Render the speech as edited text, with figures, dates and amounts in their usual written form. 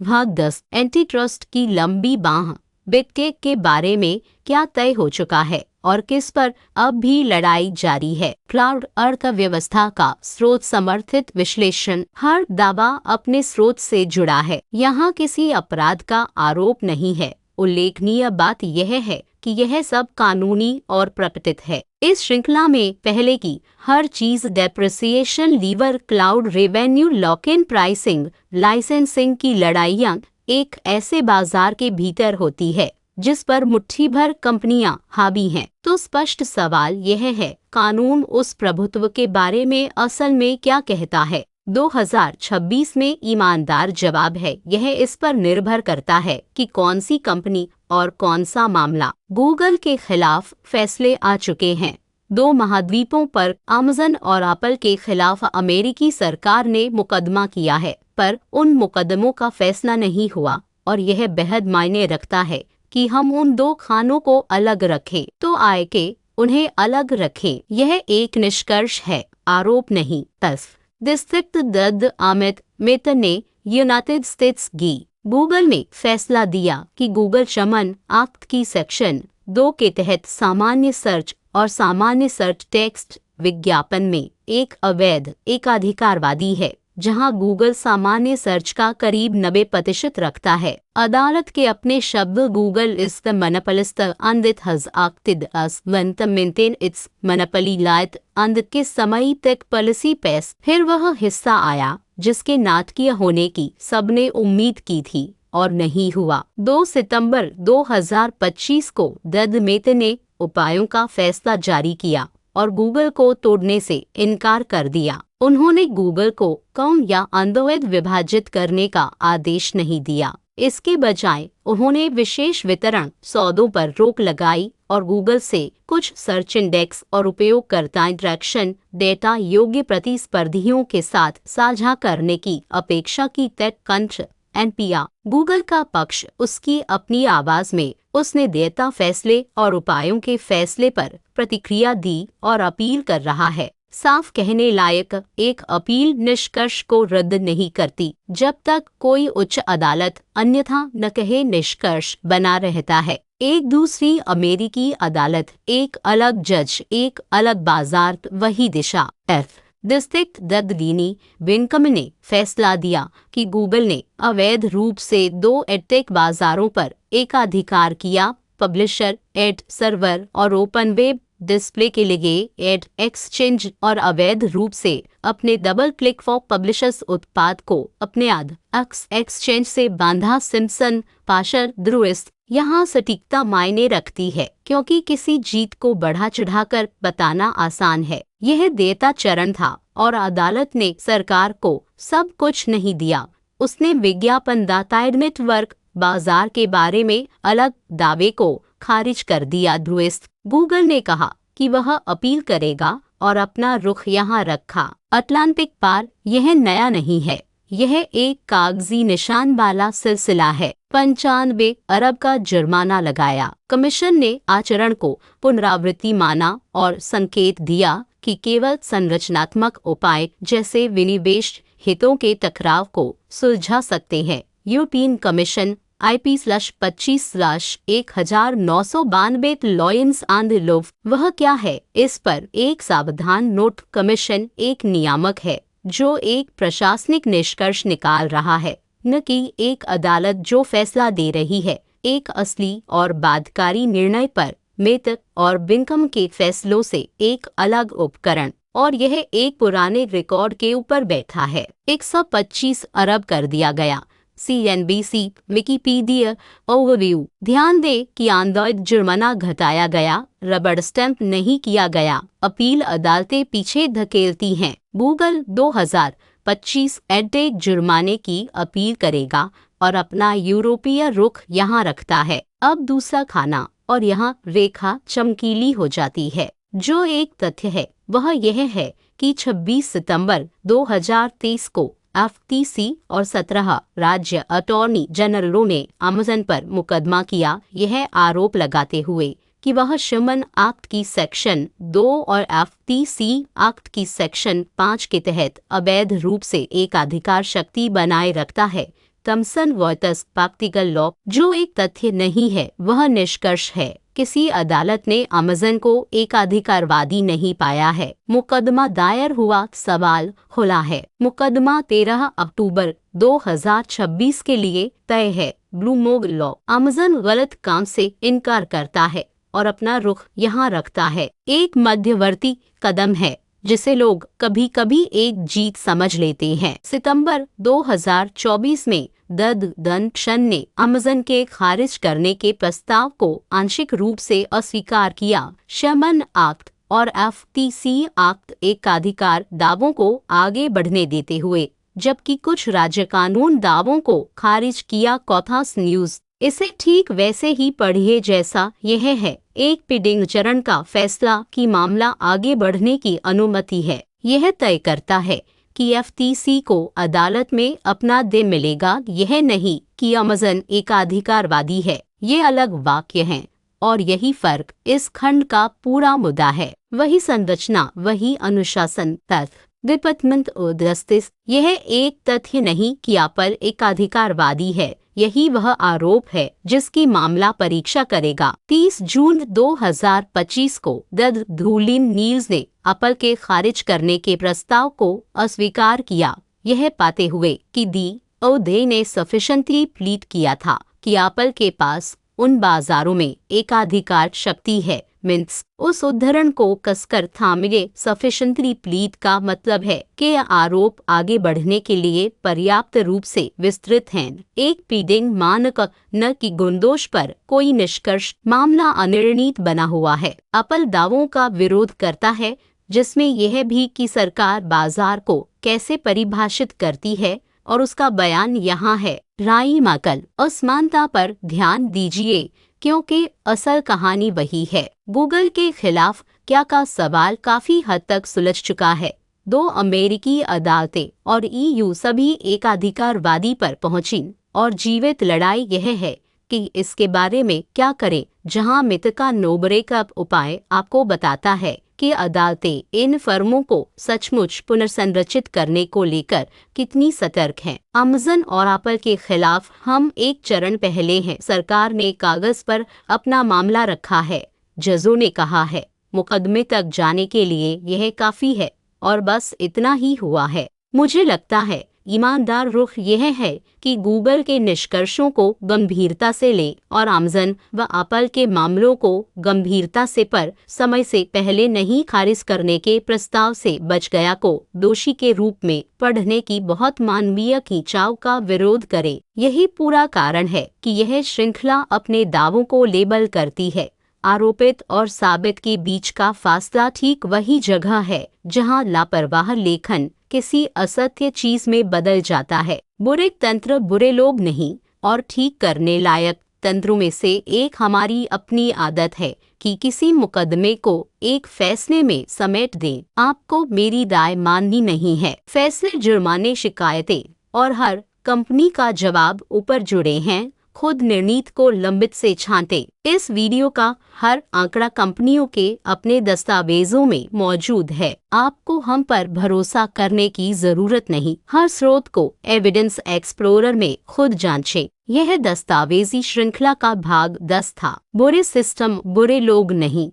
भाग 10 anti trust की लंबी बांह। बिटटेक के बारे में क्या तय हो चुका है और किस पर अब भी लड़ाई जारी है। क्लाउड अर्थव्यवस्था का स्रोत समर्थित विश्लेषण। हर दावा अपने स्रोत से जुड़ा है। यहाँ किसी अपराध का आरोप नहीं है। उल्लेखनीय बात यह है कि यह सब कानूनी और प्रकटित है। इस श्रृंखला में पहले की हर चीज depreciation lever, cloud revenue, lock in pricing, licensing की लड़ाइयाँ एक ऐसे बाजार के भीतर होती है जिस पर मुट्ठी भर कंपनियां हावी हैं। तो स्पष्ट सवाल यह है, कानून उस प्रभुत्व के बारे में असल में क्या कहता है। 2026 में ईमानदार जवाब है, यह इस पर निर्भर करता है कि कौन सी कंपनी और कौन सा मामला। गूगल के खिलाफ फैसले आ चुके हैं। 2 महाद्वीपों पर अमेज़न और एप्पल के खिलाफ अमेरिकी सरकार ने मुकदमा किया है, पर उन मुकदमों का फैसला नहीं हुआ और यह बेहद मायने रखता है कि हम उन 2 खानों को अलग रखें तो आय के उन्हें अलग रखें। यह एक निष्कर्ष है, आरोप नहीं। डिस्ट्रिक्ट जज अमित मित्तल ने यूनाइटेड स्टेट्स की गूगल में फैसला दिया कि गूगल शमन एक्ट की सेक्शन 2 के तहत सामान्य सर्च और सामान्य सर्च टेक्स्ट विज्ञापन में एक अवैध एकाधिकारवादी है, जहां गूगल सामान्य सर्च का करीब 90% रखता है। अदालत के अपने शब्द, Google is the monopolist and it has acted as one to maintain its monopoly light and के समय तक पॉलिसी पेश। फिर वह हिस्सा आया जिसके नाटकीय होने की सबने उम्मीद की थी और नहीं हुआ। 2 सितंबर 2025 को जज मित्तल ने उपायों का फैसला जारी किया और गूगल को तोड़ने से इनकार कर दिया। उन्होंने गूगल को कम या अद्वैत विभाजित करने का आदेश नहीं दिया। इसके बजाय उन्होंने विशेष वितरण सौदों पर रोक लगाई और गूगल से कुछ सर्च इंडेक्स और उपयोगकर्ता इंटरैक्शन डेटा योग्य प्रतिस्पर्धियों के साथ साझा करने की अपेक्षा की। TechCrunch NPR गूगल का पक्ष उसकी अपनी आवाज में उसने देयता फैसले और उपायों के फैसले पर प्रतिक्रिया दी और अपील कर रहा है। साफ कहने लायक, एक अपील निष्कर्ष को रद्द नहीं करती जब तक कोई उच्च अदालत अन्यथा न कहे। निष्कर्ष बना रहता है। एक दूसरी अमेरिकी अदालत, एक अलग जज, एक अलग बाजार, वही दिशा। डिस्ट्रिक्ट जज लीनी विंकम ने फैसला दिया कि गूगल ने अवैध रूप से 2 एडटेक बाजारों पर एकाधिकार किया, पब्लिशर, एड सर्वर और ओपन वेब डिस्प्ले के लिए एड एक्सचेंज, और अवैध रूप से अपने डबल क्लिक फॉर पब्लिशर्स उत्पाद को अपने आद एक्सचेंज से बांधा। सिम्पसन पाशर द्रुइस्ट यहाँ सटीकता मायने रखती है क्योंकि किसी जीत को बढ़ा चढ़ाकर बताना आसान है। यह देयता चरण था और अदालत ने सरकार को सब कुछ नहीं दिया। उसने विज्ञापनदाता नेटवर्क बाजार के बारे में अलग दावे को खारिज कर दिया। द्रुइस्ट गूगल ने कहा कि वह अपील करेगा और अपना रुख यहाँ रखा। अटलांटिक पार यह नया नहीं है, यह एक कागजी निशान वाला सिलसिला है। 95 अरब का जुर्माना लगाया। कमीशन ने आचरण को पुनरावृत्ति माना और संकेत दिया कि केवल संरचनात्मक उपाय जैसे विनिवेश हितों के टकराव को सुलझा सकते हैं। यूरोपियन कमीशन IP/25/1992 लॉयंस एंड लोव वह क्या है, इस पर एक सावधान नोट। कमीशन एक नियामक है जो एक प्रशासनिक निष्कर्ष निकाल रहा है, न कि एक अदालत जो फैसला दे रही है। एक असली और बाध्यकारी निर्णय पर मित्तल और विंकम के फैसलों से एक अलग उपकरण, और यह एक पुराने रिकॉर्ड के ऊपर बैठा है। 125 अरब कर दिया गया। CNBC Wikipedia overview. ध्यान दे कि एंड्रॉयड जुर्माना घटाया गया, रबड़ स्टैंप नहीं किया गया। अपील अदालतें पीछे धकेलती हैं। गूगल 2025 एडटेक जुर्माने की अपील करेगा और अपना यूरोपीय रुख यहाँ रखता है। अब दूसरा खाना, और यहाँ रेखा चमकीली हो जाती है। जो एक तथ्य है वह यह है कि 26 सितंबर 2023 को FTC और 17 राज्य अटॉर्नी जनरलों ने अमेज़न पर मुकदमा किया, यह आरोप लगाते हुए कि वह शमन एक्ट की सेक्शन 2 और FTC एक्ट की सेक्शन 5 के तहत अवैध रूप से एकाधिकार शक्ति बनाए रखता है। थॉमसन वॉयटस प्रैक्टिकल लॉ, जो एक तथ्य नहीं है वह निष्कर्ष है। किसी अदालत ने अमेज़न को एकाधिकारवादी नहीं पाया है। मुकदमा दायर हुआ, सवाल खुला है। मुकदमा 13 अक्टूबर 2026 के लिए तय है। ब्लूमबर्ग लॉ, अमेज़न गलत काम से इनकार करता है और अपना रुख यहाँ रखता है। एक मध्यवर्ती कदम है जिसे लोग कभी कभी एक जीत समझ लेते हैं। सितंबर 2024 में दंड ने अमेज़न के खारिज करने के प्रस्ताव को आंशिक रूप से अस्वीकार किया। शमन एक्ट और FTC एक्ट एकाधिकार दावों को आगे बढ़ने देते हुए, जबकि कुछ राज्य कानून दावों को खारिज किया। कॉथास न्यूज़, इसे ठीक वैसे ही पढ़िए जैसा यह है। एक पीडिंग चरण का फैसला कि मामला आगे बढ़ने की अनुमति है। यह तय करता है कि FTC को अदालत में अपना दिन मिलेगा, यह नहीं कि अमेज़न एकाधिकारवादी है। ये अलग वाक्य हैं और यही फर्क इस खंड का पूरा मुद्दा है। वही संरचना, वही अनुशासन, तथ्य डिपार्टमेंट ऑफ जस्टिस। यह एक तथ्य नहीं कि एप्पल एकाधिकारवादी है, यही वह आरोप है जिसकी मामला परीक्षा करेगा। 30 जून 2025 को द धूलिन न्यूज़ ने एप्पल के खारिज करने के प्रस्ताव को अस्वीकार किया, यह पाते हुए कि दे ने सफिशिएंटली प्लीड किया था कि एप्पल के पास उन बाजारों में एकाधिकार शक्ति है। मीन्स उस उद्धरण को कसकर थामिए। सफिशिएंटली प्लीड का मतलब है कि आरोप आगे बढ़ने के लिए पर्याप्त रूप से विस्तृत हैं। एक प्लीडिंग मानक न कि गुणदोष पर कोई निष्कर्ष। मामला अनिर्णीत बना हुआ है। एप्पल दावों का विरोध करता है, जिसमें यह भी कि सरकार बाजार को कैसे परिभाषित करती है, और उसका बयान यहाँ है। राई माकल असमानता पर ध्यान दीजिए, क्योंकि असल कहानी वही है। गूगल के खिलाफ क्या का सवाल काफी हद तक सुलझ चुका है। 2 अमेरिकी अदालतें और EU सभी एकाधिकारवादी पर पहुंची, और जीवित लड़ाई यह है कि इसके बारे में क्या करें, जहां मितका नो ब्रेकअप उपाय आपको बताता है कि अदालतें इन फर्मों को सचमुच पुनर्संरचित करने को लेकर कितनी सतर्क हैं। अमेज़न और एप्पल के खिलाफ हम एक चरण पहले हैं। सरकार ने कागज पर अपना मामला रखा है, जजों ने कहा है। मुकदमे तक जाने के लिए यह काफी है, और बस इतना ही हुआ है। मुझे लगता है ईमानदार रुख यह है कि गूगल के निष्कर्षों को गंभीरता से ले और अमेज़न व एप्पल के मामलों को गंभीरता से पर समय से पहले नहीं खारिज करने के प्रस्ताव से बच गया को दोषी के रूप में पढ़ने की बहुत मानवीय खिंचाव का विरोध करे। यही पूरा कारण है कि यह श्रृंखला अपने दावों को लेबल करती है। आरोपित और साबित के बीच का फासला ठीक वही जगह है जहां लापरवाह लेखन किसी असत्य चीज में बदल जाता है। बुरे तंत्र बुरे लोग नहीं, और ठीक करने लायक तंत्रों में से एक हमारी अपनी आदत है कि किसी मुकदमे को एक फैसले में समेट दें। आपको मेरी राय माननी नहीं है। फैसले, जुर्माने, शिकायतें और हर कंपनी का जवाब ऊपर जुड़े हैं। खुद निर्णीत को लंबित से छांटे। इस वीडियो का हर आंकड़ा कंपनियों के अपने दस्तावेजों में मौजूद है। आपको हम पर भरोसा करने की जरूरत नहीं। हर स्रोत को एविडेंस एक्सप्लोरर में खुद जांचें। यह दस्तावेजी श्रृंखला का भाग 10 था। बुरे सिस्टम बुरे लोग नहीं।